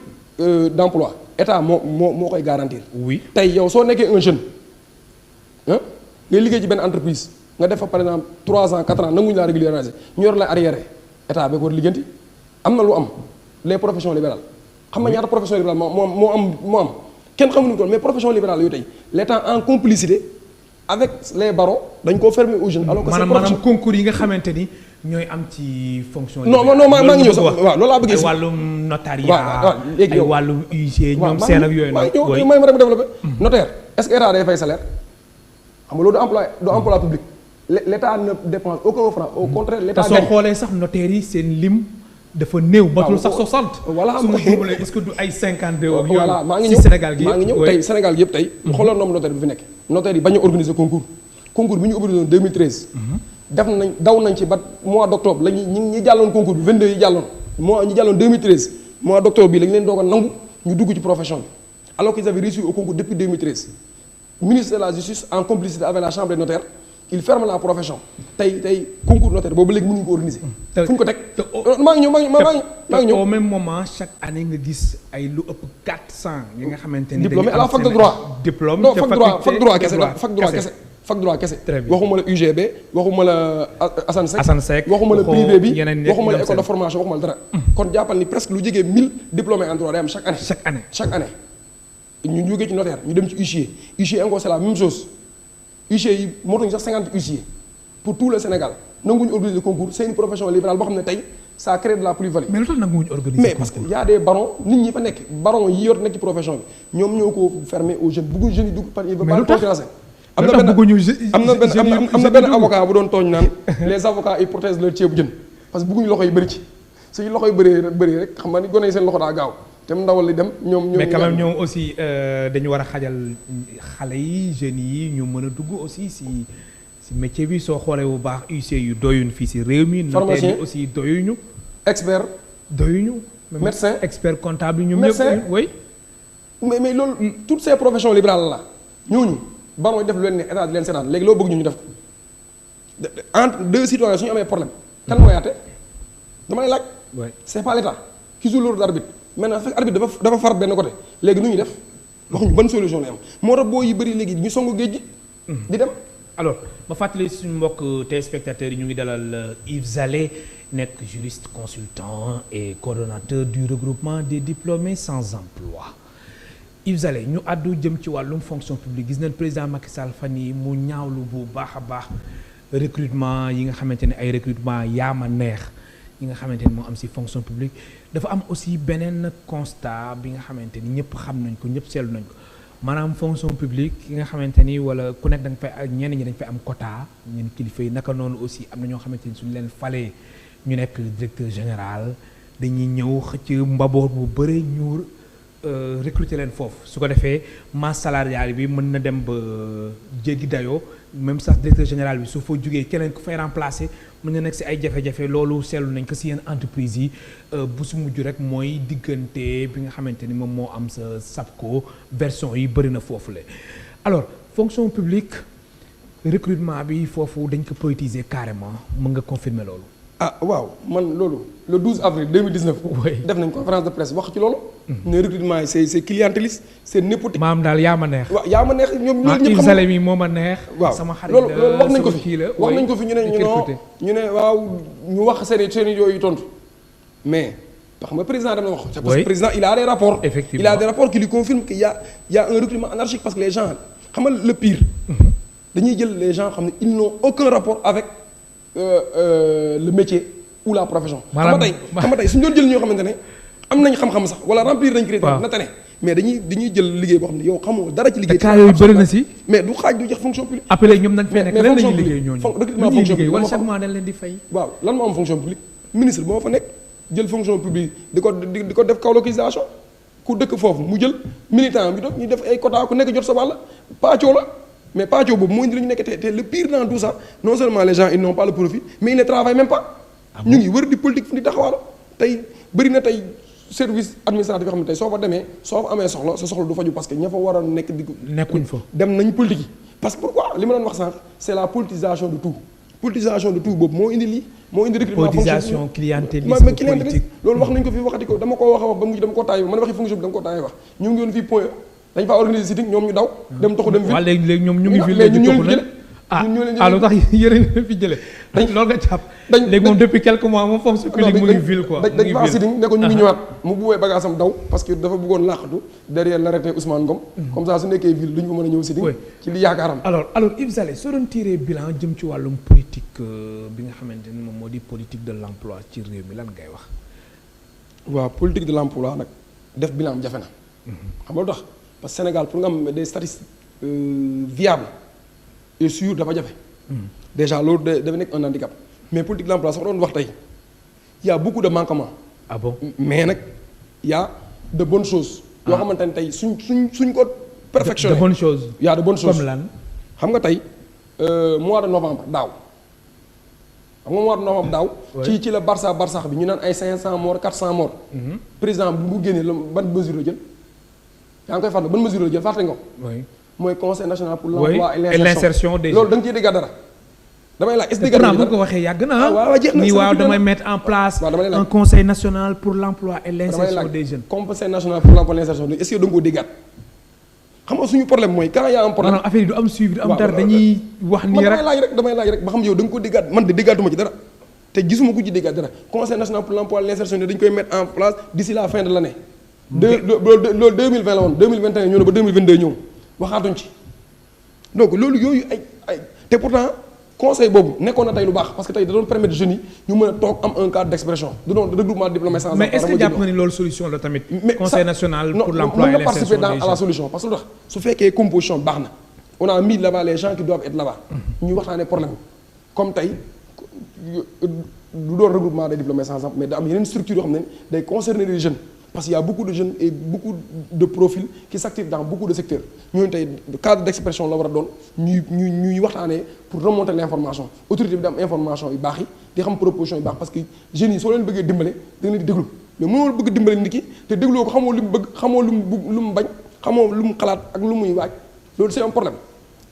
d'emploi état moo koy garantir. oui tey yow soo nekkee un jeune ah ngay liggéey ci benn entreprise. nga def fa par exemple 3 ans 4 ans nanguñu laa régulariser ñu yor la arriéré état bi ko war liggéenti am na lu am les professions libérales xam nga ñaata profession libérale moo am kenn xamuñu ko mais profession libérale yooyu tey l'état en complicité avec les barreaux dañ koo fermer aux jeunes. alors que maanaam concours yi nga xamante ni ñooy am ci fonction. non maa ngi ñëw sax waaw loolu laa bëggee ay wàllum notariat ay wàllum huissier ñoom seen ak yooyu noonu. may ma rek développé. notaire est-ce que état day fay salaire xam nga loolu du emploi public. L'État ne dépense aucun franc au contraire l'État gagne. te soo xoolee sax notaires yi seen lim dafa néew. batul sax 60. voilà su ma jublee est-ce que du ay 52. ak yooyu voilà maa ngi ñëw Sénégal gi maa ngi ñëw tey Sénégal gi yëpp tey. xoolal nombre notaire bi fi nekk. notaire yi bañ a organiser concours bi ñu organisé en 2013. daw nañ ci ba mois d'octobre la ñi jàlloon concours bi 22 yi jàlloon ñi jàlloon 2013 mois d'octobre bi lañ leen doog a nangu ñu dugg ci profession bi alors qu'ils avaient réussi au concours depuis 2013 ministre de la justice en complicité avec la chambre des notaires. il ferme la profession tey concours notaire boobu léegi mënuñu ko organiser. fu ñu ko teg maa ngi ñëw au même moment chaque année nga gis ay lu ëpp 400 yi nga xamante ni. diplômé à la fac de droit. diplôme non fac droit kese. très bien waxuma la UGB waxuma la Assane Seck. waxuma la privé bi yeneen waxuma la école de formation waxuma la dara. kon jàppal ni presque lu jege 1000 diplômés en droit day am chaque année. ñu jógee ci notaire ñu dem ci huissier encore c'est la même chose. huissiers yi motuñu sax 50 huissiers pour tout le Sénégal nanguñu organiser concours c'est une profession libérale boo xam ne tey ça crée de la plus-value. mais lu tax nanguñu organiser mais parce que y a des barons nit ñi fa nekk barons yi yor nekk ci profession bi ñoom ñoo ko fermer aux jeunes bëggu jeunes yi dugg par il veut pas concurrencer. am na benn avocat bu doon tooñ naan les avocats ils protègent leur ceebu jën parce que bëgguñu loxo yi bëri ci suñu loxo yi bëri rek xam nga ni gone yi seen loxo daa gaaw. te mu ndawal li dem ñoom mais quand même ñoom aussi dañu war a xajal xale yi jeunes yi ñu mën a dugg aussi si métier bi soo xoolee bu baax huissier yu doyuñu fii si réew mi. pharmacien notaire yi aussi doyuñu. expert doyuñu. médecin expert comptable ñoom ñëpp. oui. mais loolu toutes ces professions libérales la ñooñu ba mooy def lu leen ne état di leen seetaan léegi loo bëgg ñu def ko entre deux citoyens suñu amee problème. kan mooy àtte dama lay laaj. c'est pas l'état qui joue le rôle d'arbitre. maintenant fekk arbitre dafa far benn côté léegi nu ñuy def waxuñu ban solution lay am moo tax boo yi bëri léegi ñu songu géej gi. di dem. alors ma fàttali suñu mbokk téléspectateurs yi ñu ngi dalal Yves Zale nekk juriste consultant et coordonnateur du regroupement des diplômés sans emploi. Yves Zale ñu àddu jëm ci wàllum fonction publique gis nañ président Macky Sall fan yi mu ñaawlu bu baax a baax recrutement yi nga xamante ne ay recrutement yaama neex. yi nga xamante ni moo am ci fonction publique dafa am aussi beneen constat bi nga xamante ni ñëpp xam nañ ko ñëpp seetlu nañ ko maanaam fonction publique yi nga xamante ni wala ku nekk da nga fay ñenn ñi dañ fay am quota ñun kilifa yi naka noonu aussi am na ñoo xamante ni suñu leen falee ñu nekk directeur général dañuy ñëw xëcc mbaboor bu bëri ñu recruter leen foofu su ko defee masse salariale bi mën na dem ba jéggi dayoo même sax directeur général bi su fa jugee keneen ku fay remplacer mën nga nekk si ay jafe-jafe loolu seetlu nañ ko si yenn entreprise yi bu si mujj rek mooy diggante bi nga xamante ni moom moo am sa SAPCO version yi bëri na foofu la alors fonction publique recrutement bi foofu dañ ko politiser carrément mën nga confirmer loolu. ah waaw man loolu le 12 avril 2019. def nañ conférence de presse wax ci loolu. ne recrutement yi c'est clientéliste c'est népotique. maam daal yaa ma neex. waaw yaa ma neex ñoom ñëpp xam Salé mi moo ma neex. waaw sama xarit loolu wax nañ ko fi la wax nañ ko fi ñu ne waaw ñu wax seen yooyu tontu mais xam nga président dem na wax. c'est parce que président il a des rapports. effectivement il a des rapports qui lui confirment qu'il y a un recrutement anarchique parce que les gens xam nga le pire. dañuy jël les gens xam ne ils n'ont aucun rapport avec le métier ou la profession. xam nga tey suñu doon jël ñoo xamante ne am nañ xam-xam sax wala remplir nañ critère na tane mais dañuy jël liggéey boo xam ne yow xamoo dara ci liggéey. cas yooyu bëri na si. mais du xaaj du jeex fonction publique. appelé ñoom nag fee nekk lan lañuy liggéey ñooñu. recrutement fonction publique wala chaque mois dañ leen di fay. waaw lan moo am fonction publique ministre moo fa nekk jël fonction publique di ko def colocisation ku dëkk foofu mu jël militant bi doon ñu def ay quota ku nekk jot sa wàll pàccoo la mais pàccoo boobu moo indi li ñu nekk te le pire dans tout ça non seulement les gens ils n'ont pas le profit mais ils ne travaillent même pas. ñu ngi wër di politique fu di taxawaalo tey bëri na tey service administratif yoo xam ne tey soo fa demee soo fa amee soxla sa soxla du faju parce que ña fa war a nekk di nekkuñ fa dem nañ politique yi parce que pourquoi li ma doon wax sànq c'est la politisation de tout boobu moo indi lii moo indi recrutement politisation clientélisme politique loolu wax nañ ko fi waxati ko dama ko wax a wax ba mujj dama ko taay man waxi fonction bi dama ko taay wax ñu ngi woon fii point dañ faa organiser sitting ñoom ñu daw dem toxu dem ville waaw léegi ñoom ñu ngi ville léegi toxu na lu tax yéen fi jëlee loolu nga jàpp léegi moom depuis quelques mois moom fonction publique mu ngi ville quoi dañ faa sitting ne ko ñu ngi ñëwaat mu buwee bagage am daw parce que dafa bëggoon làqatu derrière l'arrêté Ousmane Ngom comme ça su nekkee ville duñu ko mën a ñëw sitting ci li yaakaaram alors Yves Salé soo doon tiré bilan jëm ci wàllum politique bi nga xamante ni moom moo di politique de l'emploi ci réew mi lan ngay wax waaw politique de l'emploi nag def bilan am jafe na xam nga lu tax parce que Sénégal pour nga am des statistiques viables et sûr dafa jafe déjà loolu dafa nekk un handicap mais politique de l'emploi sax doon wax tey y a beaucoup de manquements. Ah bon mais nag y a de bonnes choses. yoo xamante ne tey suñ ko perfectionné. de bonnes choses. y a de bonnes choses comme lan. xam nga tey mois de novembre daaw xam nga mois de novembre daaw. ci la Barça bi ñu naan ay 500 morts 400 morts. président bi mu génnee la ban mesure la jël. yaa ngi koy fàttali ban mesure la jël fàtte nga ko. mooy conseil national pour l'emploi et l'insertion des loolu da nga ciy dégg dara. damay laaj est-ce que dégg bu ko waxee yàgg na waaw jeex na nii waaw damay mettre en place un conseil national pour l'emploi et l'insertion des jeunes. conseil national pour l'emploi et l'insertion des jeunes est-ce que da nga koo déggaat xam nga suñu problème mooy quand y a un problème. non affaire yi du am suivi du am dara dañuy wax nii rek damay laaj rek ba xam yow da nga ko déggaat man de déggaatuma ci dara te gisuma ku ci déggaat dara conseil national pour l'emploi et l'insertion dañ koy mettre en place d'ici la fin de l'année. loolu 2020 la woon 2021 ñëw na ba 2022 ñëw waxaatuñ ci donc loolu yooyu ay te pourtant conseil boobu nekkoon na tey lu baax parce que tey da doon permettre jeunes yi ñu mën a toog am un cadre d'expression du doon regroupement diplômé sans. mais est-ce que jàpp nga ni loolu solution la tamit. conseil national pour l'emploi et l'insertion des jeunes. participer à la solution parce que lu tax su fekkee composition baax na on a mis là-bas les gens qui doivent être là-bas. ñu waxtaanee problème comme tey du doon regroupement des diplômés sans mais da am yeneen structure yoo xam ne day concerner les jeunes. parce qu'il y a beaucoup de jeunes et beaucoup de profils qui s'activent dans beaucoup de secteurs ñooñu tey cadre d'expression la war a doon ñuy waxtaanee pour remonter l'information autorité bi da am information yu baax yi di xam proposition yu baax parce que jeunes yi soo leen bëggee dimbale da nga leen di déglu mais mënoo bëgg dimbale nit ki te dégloo ko xamoo lu mu bëgg xamoo lu mu bañ xamoo lu mu xalaat ak lu muy waaj loolu c'est un problème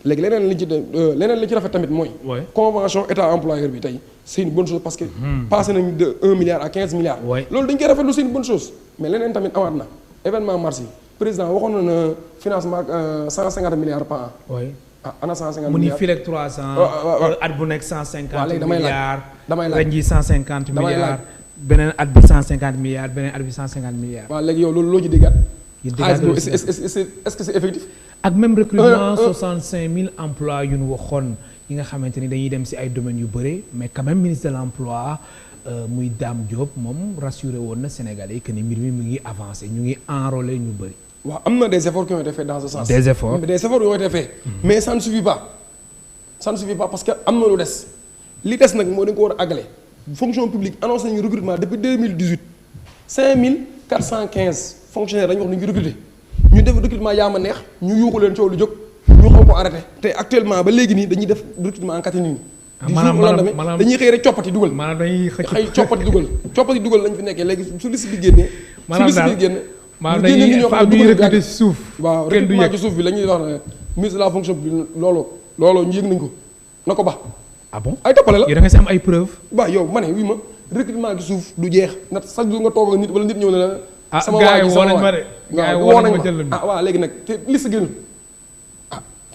léegi leneen li ci rafet tamit mooy convention état employeur bi tey c'est une bonne chose parce que passé nañu de 1 milliard à 15 milliards loolu dañ koy rafetlu c'est une bonne chose mais leneen tamit amaat na événement mars yi président waxoon na financement 150 milliards par an ana 150 milliards mu ni fii rek 300 at bu nekk 150 milliards damay laaj ren ji 150 milliards beneen at bi 150 milliards beneen at bi 150 milliards waaw léegi yow loolu loo ci déggaat est-ce que c'est effectif ak même recrutement 65 000 emplois yu ñu waxoon yi nga xamante ni dañuy dem ci ay domaines yu bëri mais quand même ministre de l'emploi muy Dame Diop moom rassuré woon na Sénégalais que ni mbir mi mu ngi avancé ñu ngi enrôler ñu bëri. waaw am na des efforts qui ont été faits dans ce sens. des efforts qui ont été faits. mais ça ne suffit pas parce que am na lu des li des nag moo dañ ko war a àggale fonction publique annoncé nañu recrutement depuis 2018 5415 fonctionnaires dañu wax ni ñu recruter ñu def recrutement yaa ma neex ñu yuuxu leen coow lu jóg ñu xaw ko arrêté te actuellement ba léegi nii dañuy def recrutement en catimini maanaam dañuy xëy rek coppati dugal. maanaam dañuy xëy coppati dugal lañ fi nekkee léegi su liste bi génnee. maanaam daal maanaam dañuy dañuy recruter ci suuf. waaw recrutement ci suuf bi la ñuy wax ne ministre de la fonction publique loolu ñu yëg nañ ko na ko ba. ah bon ay toppale la yow da nga si am ay preuve. waaw yow ma ne wi ma recrutement ci suuf du jeex nag chaque jour nga toog ak nit wala nit ñëw ne la. sama waa ji sama waa ji woo nañ ma jël waaw léegi nag te liste génn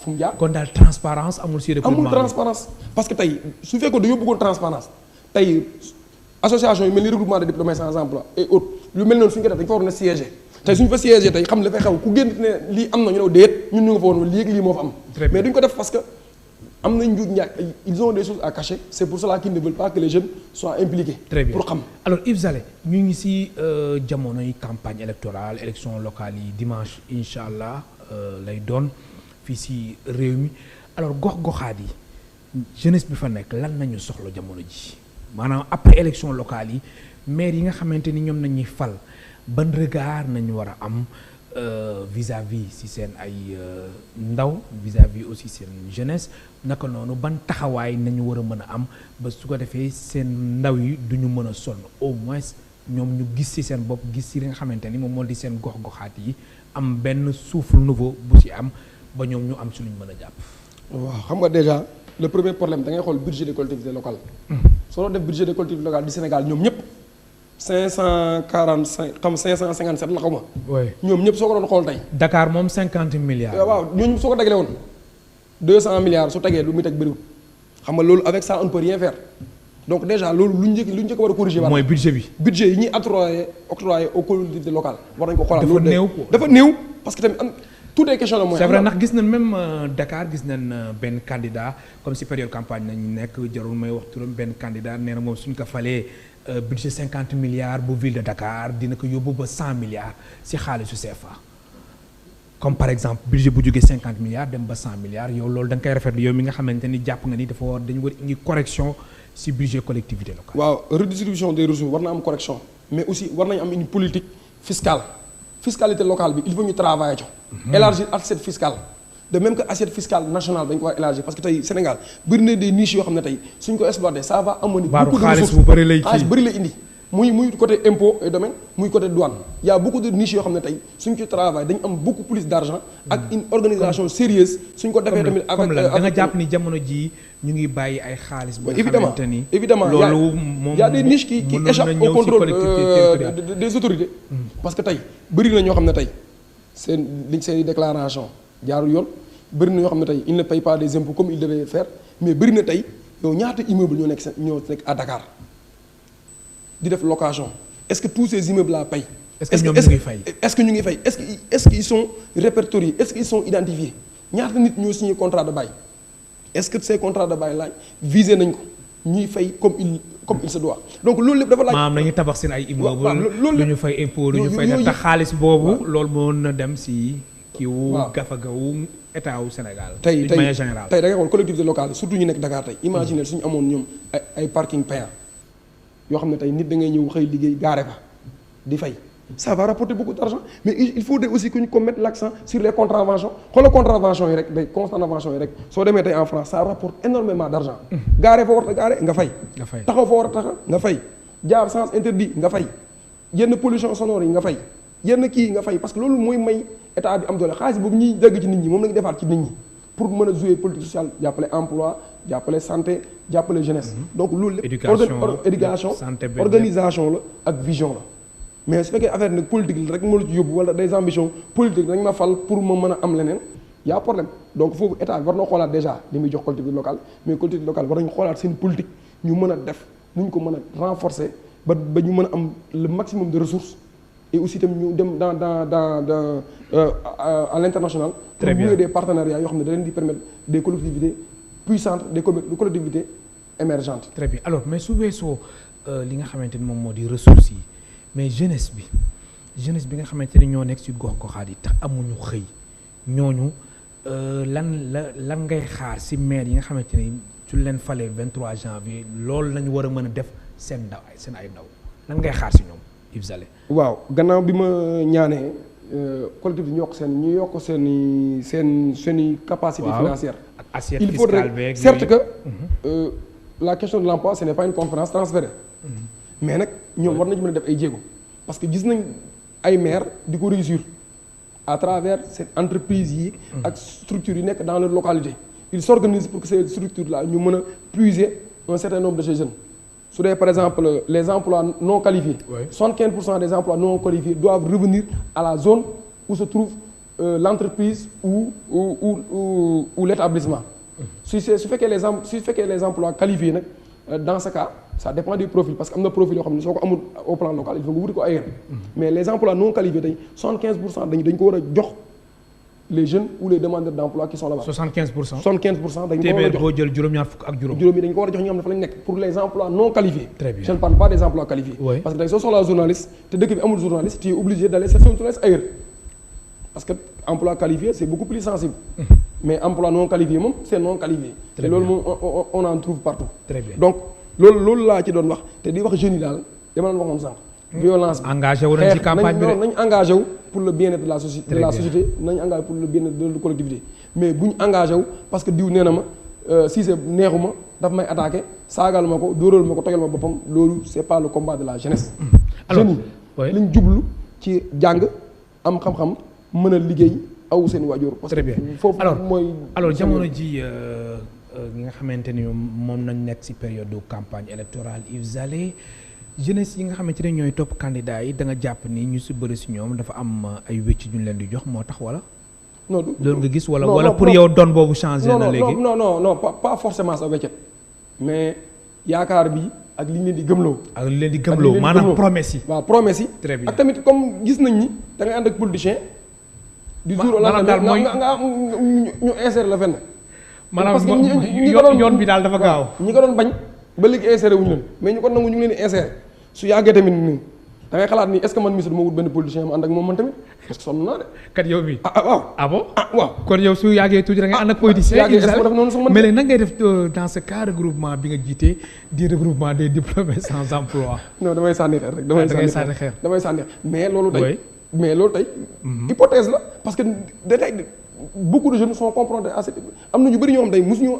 fu mu jaar. kon daal transparence amul si recrutement amul transparence parce que tey su fekkoon dañoo bëggoon transparence tey association yu mel ni regroupement de diplômés sans emploi et autres lu mel noonu suñu ko def dañu fa waroon a siéger tey suñu fa siéger tey xam li fay xew ku génn ne lii am na ñu ne déet ñun ñu nga fa woon lii ak lii moo fa am. mais duñ ko def parce que am nañ njuuj njaaj ils ont des choses à cacher c'est pour cela qu'ils ne veulent pas que les jeunes soient impliqués. très bien pour xam. alors Yves Zale ñu ngi si jamonoy campagne électorale élection locale yi dimanche incha allah lay doon. fii si réew mi alors gox-goxaat yi jeunesse bi fa nekk lan nañu soxla jamono ji maanaam après élection locale yi maire yi nga xamante ni ñoom nañuy fal ban regard nañu war a am vis-à-vis si seen ay ndaw vis-à-vis aussi seen jeunesse naka noonu ban taxawaay nañu war a mën a am ba su ko defee seen ndaw yi duñu mën a sonn au moins ñoom ñu gis ci seen bopp gis ci li nga xamante ni moom moo di seen gox-goxaat yi am benn souffle nouveau bu ci am ba ñoom ñu am ci lu ñu mën a jàpp. waaw xam nga déjà le premier problème da ngay xool budget des collectivités locales. soo doon def budget des collectivités locales du Sénégal ñoom ñëpp 545 xam 557 la xaw ma. oui ñoom ñëpp soo ko doon xool tey. Dakar moom 50 milliards. waaw ñooñu soo ko dagalee woon 200 milliards su tegee lu muy teg bëriwul xam nga loolu avec ça on ne peut rien faire donc déjà loolu lu njëkk war a corriger. mooy budget bi. budget yi ñuy octroyé aux collectivités locales war nañu ko xoolaat. dafa néew quoi dafa néew parce que tamit am. tout est question de moyen. c'est vrai ndax gis nañ même Dakar gis nañ benn candidat comme si période campagne nañu nekk jarul may wax turam benn candidat nee na moom suñ ko falee budget 50 milliards bu ville de Dakar dina ko yóbbu ba 100 milliards si xaalisu CFA. comme par exemple budget bu jógee 50 milliards dem ba 100 milliards yow loolu da nga koy rafetlu yow mi nga xamante ni jàpp nga ni dafa war dañu war indi correction si budget collectivité locale. waaw redistribution des ressources war na am correction mais aussi war nañu am une politique fiscale. fiscalité locale bi il faut ñu travailler ci. élargir assiette fiscale de même que assiette fiscale nationale dañ ko war élargir parce que tey Sénégal bëri na des niches yoo xam ne tey suñ ko exploité ça va amener beaucoup de ressources xaalis bëri lay indi muy côté impôt et domaine muy côté douane y a beaucoup de niches yoo xam ne tey suñ ci travail dañ am beaucoup plus d'argent ak une organisation sérieuse suñ ko defee tamit avec da nga jàpp ni jamono jii ñu ngi bàyyi ay xaalis bu nga xamante ni évidemment loolu moom y a des niches qui échappent au contrôle des autorités parce que tey bëri na ñoo xam ne tey seen déclaration jaarul yoon bëri na ñoo xam ne tey ils ne payent pas des impôts comme ils devaient faire mais bëri na tey yow ñaata immeuble ñoo nekk à Dakar di def location est-ce que tous ces immeubles là payent est-ce que ñu ngi fay est-ce que ils sont répertoriés est-ce qu'ils sont identifiés ñaata nit ñoo signé contrat de bail est-ce que ces contrats de bail laaj visé nañ ko ñuy fay comme il se doit donc loolu lépp dafa laaj. maanaam nañu tabax seen ay immeuble lu ñu fay impôt lu ñu fay def te xaalis boobu. loolu moo na dem si kiiwu gafagawu état wu Sénégal. tey de manière générale tey da ngay xool collectivité locale surtout ñu nekk Dakar tey imaginer suñu amoon ñoom ay parking payant yoo xam ne tey nit da ngay ñëw xëy liggéey gaare fa di fay. ça va rapporter beaucoup d'argent mais il faudrait aussi que ñu ko mettre l'accent sur les contraventions xoolal contraventions yi rek day contraventions yi rek soo demee tey en France ça rapporte énormément d'argent gaare fa war a gaare nga fay taxaw fa war a taxaw nga fay jaar sens interdit nga fay yenn pollution sonore yi nga fay yenn kii nga fay parce que loolu mooy may état bi am doole xaalis boobu ñuy dégg ci nit ñi moom la ñu defaat ci nit ñi pour mën a jouer politique sociale jàppale emploi jàppale santé jàppale jeunesse donc loolu lépp éducation organisation la ak vision la mais su fekkee affaire nag politique la rek moo la ci yóbbu wala des ambitions politiques dañ ma fal pour ma mën a am leneen y a problème donc foofu état bi war na xoolaat déjà li muy jox collectivité locale mais collectivité locale war nañu xoolaat seen politique ñu mën a def nu ñu ko mën a renforcer ba ñu mën a am le maximum de ressources et aussi tamit ñu dem dans à l'international pour nouer des partenariats yoo xam ne da leen di permettre des collectivités puissantes des collectivités émergentes. très bien alors mais su weesoo li nga xamante ni moom moo di ressources yi mais jeunesse bi nga xamante ni ñoo nekk ci gox-goxaat yi tax amuñu xëy ñooñu lan ngay xaar ci maire yi nga xamante ni su leen falee 23 janvier loolu lañu war a mën a def seen ay ndaw lan ngay xaar ci ñoom Yves Zale. waaw gannaaw bi ma ñaanee collectivité ñu yokk seen capacité financière. ak assiette il faudrait fiscale beeg certes que la question de l'emploi ce n'est pas une conférence transférée. mais nag ñoom war nañu mën a def ay jéego parce que gis nañ ay maire di ko réussir à travers cette entreprise yi ak structures yi nekk dans leur localité ils s'organisent pour que ces structures là ñu mën a puiser un certain nombre de ces jeunes su dee par exemple les emplois non qualifiés 75% des emplois non qualifiés doivent revenir à la zone où se trouve l'entreprise ou l'établissement su fekkee les emplois qualifiés nag dans ce cas ça dépend du profil parce que am na profil yoo xam ne soo ko amul au plan local il faut nga wuti ko ailleurs mais les emplois non qualifiés dañ 75% dañ ko war a jox les jeunes ou les demandeurs d'emploi qui sont là-bas. 75%. 75% dañ ko war a jox téeméer boo jël juróom-ñaar fukk ak juróom. juróom yi dañ ko war a jox ñi nga xam ne fa lañ nekk pour les emplois non qualifiés. Très bien. je ne parle pas des emplois qualifiés. Oui. parce que tey soo soxlaa journaliste te dëkk bi amul journaliste tu es obligé d'aller chercher un journaliste ailleurs parce que emploi qualifié c'est beaucoup plus sensible. mais emploi non qualifié moom c'est non qualifié. te loolu moom on en trouve partout. Très bien. donc loolu laa ci doon wax te di wax jeunes yi daal dama doon waxoon sànq. violence bi engagé wu nañ ci campagne bi nañ engagé wu pour le bien-être de la société. nañ engagé pour le bien-être de la collectivité mais buñ engagé wu parce que diw nee na ma Cissé neexuma daf may attaqué saagal ma ko dóoral ma ko tojal ma boppam loolu c'est pas le combat de la jeunesse. alors jeunes yi liñ jublu ci jàng am xam-xam mën a liggéey aw seen waajur. très bien foofu mooy. alors jamono ji nga xamante ni moom nañ nekk ci période de campagne électorale Yves Zalé jeunesse yi nga xamante ne ñooy topp candidat yi da nga jàpp ni ñu ci bëri ci ñoom dafa am ay wecc ñu leen di jox moo tax wala. non loolu nga gis wala pour yow doon boobu changé na léegi. non pas forcément sa weccet mais yaakaar bi ak li ñu leen di gëmloo. ak li leen di gëmloo maanaam promesse yi. waaw promesse yi. très bien ak tamit comme gis nañ ni da ngay ànd ak politicien. du jour au lendemain nga ñu insérer la fenn. maanaam yoon bi daal dafa gaaw. ñi ko doon bañ ba léegi insérer wuñu leen mais ñu ko nangu ñu ngi leen di insérer su yàggee tamit nii da ngay xalaat ni est-ce que man mii duma wut benn politicien ma ànd ak moom man tamit parce que sonn naa de. kat yow bi waaw. ah bon waaw. kon yow su yàggee tuuti da ngay ànd ak politicien. yàggee est-ce que def noonu sax man. mais léegi nan ngay def dans ce cas regroupement bi nga jiite di regroupement des diplômés sans emploi. non damay sànni xeer rek. damay sànni xeer mais loolu tey. hypothèse la parce que tey beaucoup de jeunes sont confrontés à cette am na ñu bëri ñoo xam tey mosuñu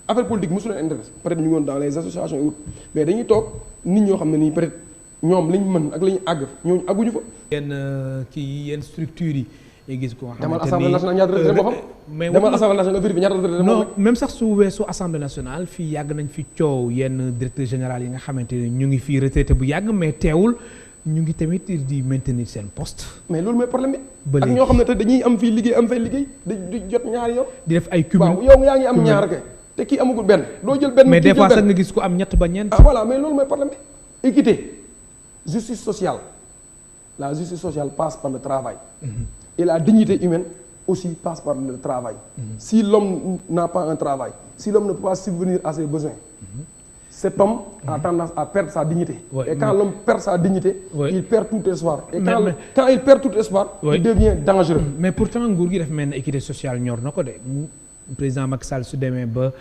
affaire politique mosu leen intéressé peut-être ñu ngi woon dans les associations et autres mais dañuy toog nit ñoo xam ne nii peut-être ñoom liñ mën ak la ñu àgg ñooñu àgguñu fa. yenn structures yi gis ko nga demal assemblée nationale ñaata retraité moo xam. mais demal assemblée nationale nga vérifié ñaata retraité moo xam. non même sax su weesoo assemblée nationale fii yàgg nañ fi coow yenn directeur général yi nga xamante ne ñu ngi fii retraité bu yàgg mais teewul. ñu ngi tamit di maintenir seen poste. mais loolu mooy problème bi. ak ñoo xam ne te dañuy am fii liggéey am fay liggéey di jot ñaari yow. di def ay cumul waaw yow yaa ngi am ñaar kay te kii amagul benn. doo jël benn mais des fois sax nga gis ko am ñett ba ñeent. voilà mais loolu mooy problème bi. équité justice sociale la justice sociale passe par le travail. et la dignité humaine aussi passe par le travail. si l'homme n'a pas un travail si l'homme ne peut pas subvenir à ses besoins. Cet homme a tendance à perdre sa dignité. Et quand l'homme perd sa dignité, il perd tout espoir. Et quand il perd tout espoir, il devient dangereux. Mais pourtant nguur gi daf mel ne équité sociale ñor na ko de président Macky Sall su demee ba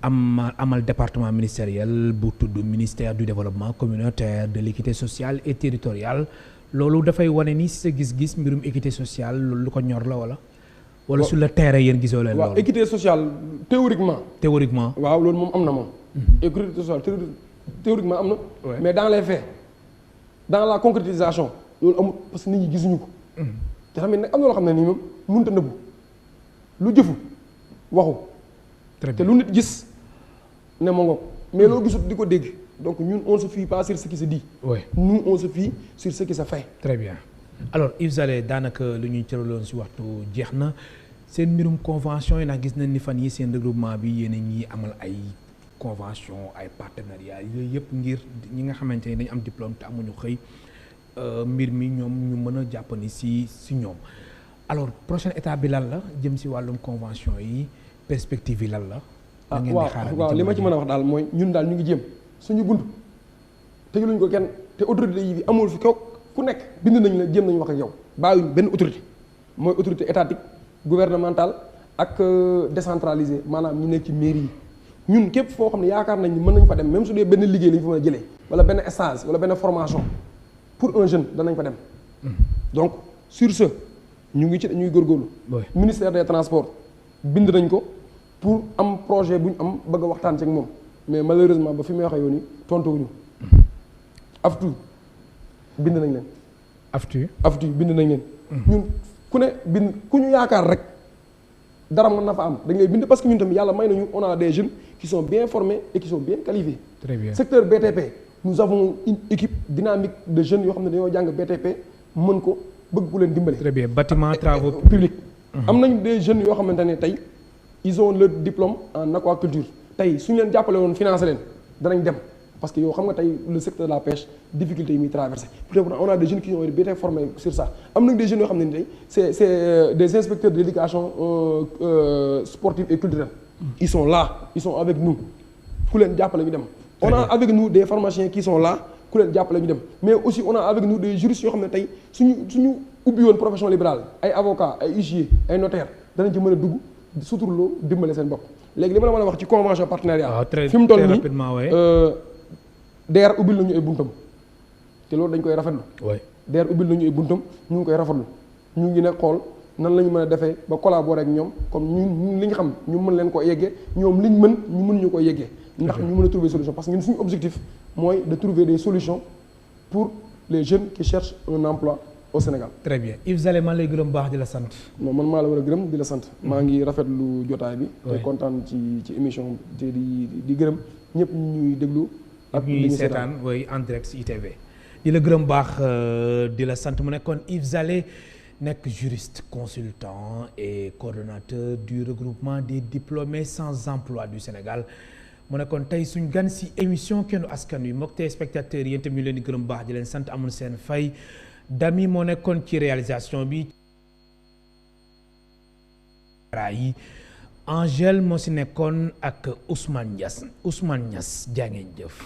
amal département ministériel bu tudd ministère du développement communautaire de l'équité sociale et territoriale loolu dafay wane ni sa gis-gis mbirum équité sociale loolu lu ko ñor la wala sur le terrain yéen gisoo leen loolu. waaw équité sociale théoriquement. waaw loolu moom am na moom. équité sociale théoriquement am na. mais dans les faits dans la concrétisation loolu amul parce que nit ñi gisuñu ko. te tamit nag am na loo xam ne nii moom mënut a nëbbu lu jëfu waxu. te lu nit gis ne ma ngoog mais loo gisut di ko dégg donc ñun on se fie pas sur ce qui se dit. nous on se fie sur ce qui se fait. très bien alors Yves Zalé daanaka lu ñuy cëraloon ci waxtu jeex na seen mbirum convention yi ndax gis nañ ni fan yi seen regroupement bi yéen a ngi amal ay. convention ay partenariat yooyu yëpp ngir ñi nga xamante ni dañu am diplôme te amuñu xëy mbir mi ñoom ñu mën a jàpp ni ci ñoom alors prochaine étape bi lan la jëm ci wàllum convention yi perspective yi lan la. waaw li ma ci mën a wax daal mooy ñun daal ñu ngi jéem suñu bunt tëjaluñ ko kenn te autorité yi amul fi kaw ku nekk bind nañ la jéem nañu wax ak yow bàyyiwuñ benn autorité mooy autorité étatique gouvernementale ak décentralisée maanaam ñu nekk ci mairie yi. ñun képp foo xam ne yaakaar nañ ni mën nañ fa dem même su dee benn liggéey la ñu fa mën a jëlee wala benn stage wala benn formation pour un jeune danañ fa dem. donc sur ce ñu ngi ci ñuy góorgóorlu. ministère des transports bind nañ ko pour am projet bu ñu am bëgg a waxtaan ci ak moom mais malheureusement ba fi may waxee yow nii tontuwuñu. aftu bind nañ leen. aftu bind nañ leen. ñun ku ne bind ku ñu yaakaar rek dara mën na fa am dañ lay bind parce que ñun tamit yàlla may nañu on a des jeunes qui sont bien formés et qui sont bien qualifiés. Très bien. Secteur BTP nous avons une équipe dynamique de jeunes yoo xam ne dañoo jàng BTP mën ko bëgg ku leen dimbali. Très bien. Bâtiment travaux publics. am nañu des jeunes yoo xamante ne tey ils ont leur diplôme en aquaculture tey suñu leen jàppale woon financé leen danañ dem parce que yow xam nga tey le secteur de la pêche difficulté yi muy traversé peut-être on a des jeunes qui ont été formés sur ça am nañu des jeunes yoo xam ne ni tey c'est des inspecteurs de l'éducation sportive et culturelle. Ils sont là, ils sont avec nous ku leen jàppale ñu dem. On a avec nous des pharmaciens qui sont là ku leen jàppale ñu dem mais aussi on a avec nous des juristes yoo xam ne tey suñu ubbi woon profession libérale ay avocats ay huissiers ay notaires danañ ci mën a dugg suturloo dimbale seen bopp. léegi li ma la mën a wax ci convention partenariat. fi mu toll nii DER ubbil nañu ay buntam te loolu dañ koy rafetlu. DER ubbil nañu ay buntam ñu ngi koy rafetlu ñu ngi nekk xool nan la ñu mën a defee ba collaborer ak ñoom comme ñun li ñu xam ñu mën leen ko yeggee ñoom liñ mën ñu mën ñu ko yeggee. ndax ñu mën a trouver solution parce que ñun suñu objectif mooy de trouver des solutions pour les jeunes qui cherchent un emploi au Sénégal. Très bien Yves Zale maa lay gërëm baax di la sant. non man maa la war a gërëm di la sant. maa ngi rafetlu jotaay bi. te kontaan ci émission te di gërëm ñëpp ñuy déglu. ak ñuy seetaan way en direct ci ITV. di la gërëm baax di la sant mu nekkoon Yves Zale nekk juriste consultant et coordonnateur du regroupement des diplômés sans emploi du Sénégal. mu nekkoon tey suñ gan si émission Kennu Askan Wi mbokk téléspectateurs yi yéen tamit ñu leen di gërëm baax di leen sant amul seen fay Dami moo nekkoon ci réalisation bi yi Angèle moo si nekkoon ak Ousmane Niass jaa ngeen jëf